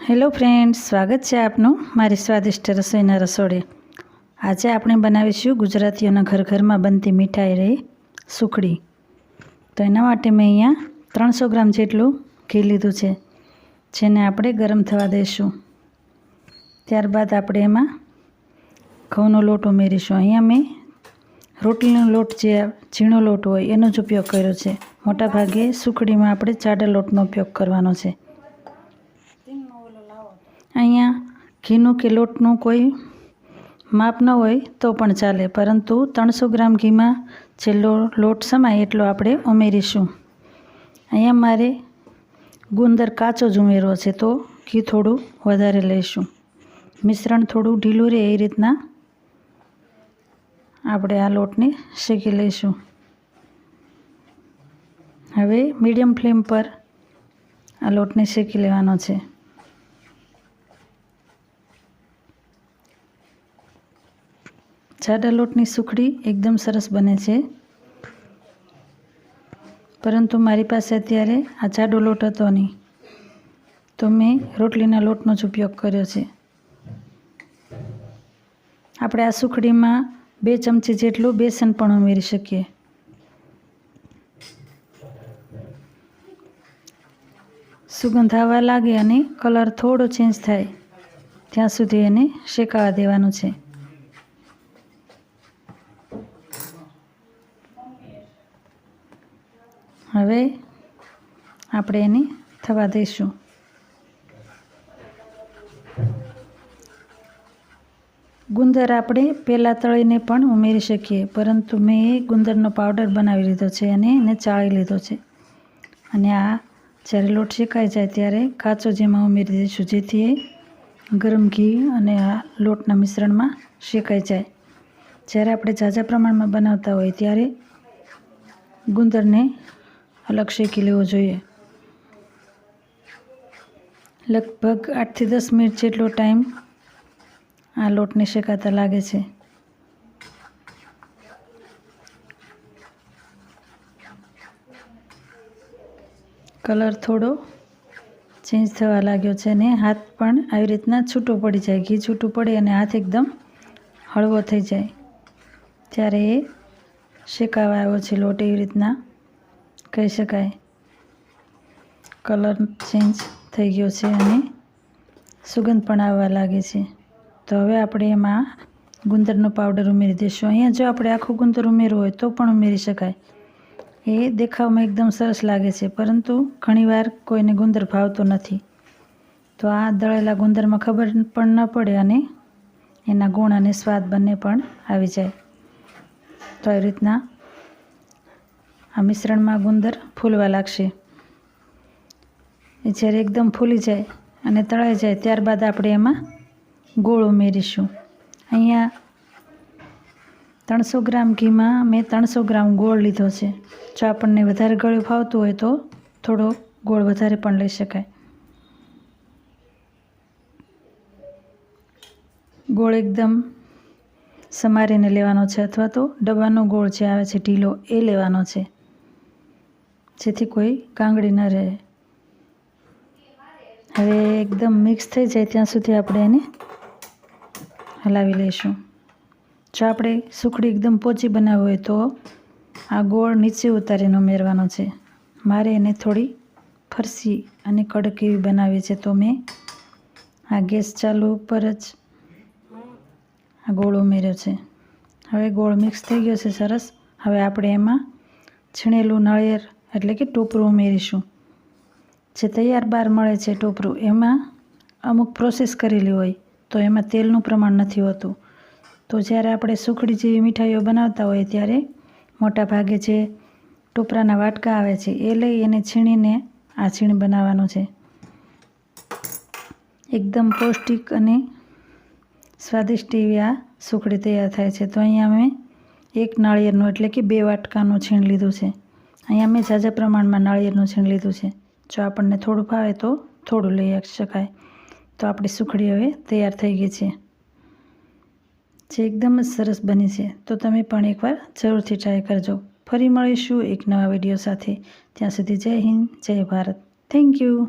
Hello friends, સ્વાગત છે આપનું મારી સ્વાદિષ્ટ રસોઈના રસોડે। આજે આપણે બનાવીશું ગુજરાતીઓના ઘર ઘરમાં બનતી મીઠાઈ રહી સુખડી। તો એના માટે મેં અહીંયા 300 ગ્રામ જેટલું ઘી લીધું છે, જેને આપણે ગરમ થવા દઈશું। ત્યારબાદ આપણે એમાં ઘઉંનો લોટ ઉમેરીશું। અહીંયા મેં રોટલીનો લોટ, જે ઝીણો લોટ હોય એનો જ ઉપયોગ કર્યો છે। મોટાભાગે સુખડીમાં આપણે જાડા લોટનો ઉપયોગ કરવાનો છે। અહીંયા ઘીનું કે લોટનું કોઈ માપ ન હોય તો પણ ચાલે, પરંતુ 300 ગ્રામ ઘીમાં જે લોટ સમાય એટલો આપણે ઉમેરીશું। અહીંયા મારે ગુંદર કાચો જ ઉમેરવો છે, તો ઘી થોડું વધારે લઈશું। મિશ્રણ થોડું ઢીલું રહે એ રીતના આપણે આ લોટને શેકી લઈશું। હવે મીડિયમ ફ્લેમ પર આ લોટને શેકી લેવાનો છે। જાડા લોટની સુખડી એકદમ સરસ બને છે, પરંતુ મારી પાસે અત્યારે આ જાડો લોટ હતો નહીં, તો મેં રોટલીના લોટનો જ ઉપયોગ કર્યો છે। આપણે આ સુખડીમાં 2 ચમચી જેટલું બેસન પણ ઉમેરી શકીએ। સુગંધ આવવા લાગે અને કલર થોડો ચેન્જ થાય ત્યાં સુધી એને શેકાવા દેવાનું છે। હવે આપણે એને થવા દઈશું। ગુંદર આપણે પહેલાં તળીને પણ ઉમેરી શકીએ, પરંતુ મેં ગુંદરનો પાવડર બનાવી લીધો છે અને એને ચાળી લીધો છે। અને આ જ્યારે લોટ શેકાઈ જાય ત્યારે કાચો જેમાં ઉમેરી દઈશું, જેથી એ ગરમ ઘી અને આ લોટના મિશ્રણમાં શેકાઈ જાય। જ્યારે આપણે ઝાઝા પ્રમાણમાં બનાવતા હોય ત્યારે ગુંદરને અલગ શેકી લેવો જોઈએ। લગભગ 8 થી 10 મિનિટ જેટલો ટાઈમ આ લોટને શેકાતા લાગે છે। કલર થોડો ચેન્જ થવા લાગ્યો છે અને હાથ પણ આવી રીતના છૂટો પડી જાય, ઘી છૂટું પડે અને હાથ એકદમ હળવો થઈ જાય ત્યારે એ શેકાવા આવ્યો છે લોટ, એવી રીતના કહી શકાય। કલર ચેન્જ થઈ ગયો છે અને સુગંધ પણ આવવા લાગે છે। તો હવે આપણે એમાં ગુંદરનો પાવડર ઉમેરી દઈશું। અહીંયા જો આપણે આખું ગુંદર ઉમેરવું હોય તો પણ ઉમેરી શકાય, એ દેખાવમાં એકદમ સરસ લાગે છે, પરંતુ ઘણીવાર કોઈને ગુંદર ભાવતો નથી, તો આ દળેલા ગુંદરમાં ખબર પણ ન પડે અને એના ગુણ અને સ્વાદ બંને પણ આવી જાય। તો આવી રીતના આ મિશ્રણમાં ગુંદર ફૂલવા લાગશે। એ જ્યારે એકદમ ફૂલી જાય અને તળાઈ જાય ત્યારબાદ આપણે એમાં ગોળ ઉમેરીશું। અહીંયા 300 ગ્રામ ઘીમાં મેં 300 ગ્રામ ગોળ લીધો છે। જો આપણને વધારે ગળ્યું ફાવતું હોય તો થોડો ગોળ વધારે પણ લઈ શકાય। ગોળ એકદમ સમારીને લેવાનો છે, અથવા તો ડબ્બાનો ગોળ જે આવે છે ઢીલો એ લેવાનો છે, જેથી કોઈ ગાંગડી ન રહે। હવે એકદમ મિક્સ થઈ જાય ત્યાં સુધી આપણે એને હલાવી લઈશું। જો આપણે સુખડી એકદમ પોચી બનાવવી હોય તો આ ગોળ નીચે ઉતારીને ઉમેરવાનો છે। મારે એને થોડી ફરસી અને કડક એવી બનાવી છે, તો મેં આ ગેસ ચાલુ ઉપર જ આ ગોળ ઉમેર્યો છે। હવે ગોળ મિક્સ થઈ ગયો છે સરસ। હવે આપણે એમાં છીણેલું નાળિયેર એટલે કે ટોપરું ઉમેરીશું। જે તૈયાર બહાર મળે છે ટોપરું, એમાં અમુક પ્રોસેસ કરેલી હોય તો એમાં તેલનું પ્રમાણ નથી હોતું, તો જ્યારે આપણે સુખડી જેવી મીઠાઈઓ બનાવતા હોય ત્યારે મોટા ભાગે જે ટોપરાના વાટકા આવે છે એ લઈ એને છીણીને આ છીણ બનાવવાનું છે। એકદમ પૌષ્ટિક અને સ્વાદિષ્ટ એવી આ સુખડી તૈયાર થાય છે। તો અહીંયા મેં 1 નાળિયેરનું એટલે કે 2 વાટકાનું છીણ લીધું છે। અહીંયા મેં ઝાઝા પ્રમાણમાં નાળિયેરનું છીણ લીધું છે। જો આપણને થોડું ભાવે તો થોડું લઈ શકાય। તો આપણી સુખડી હવે તૈયાર થઈ ગઈ છે, જે એકદમ જ સરસ બની છે। તો તમે પણ એકવાર જરૂરથી ટ્રાય કરજો। ફરી મળીશું એક નવા વિડીયો સાથે। ત્યાં સુધી જય હિન્દ, જય ભારત। Thank you.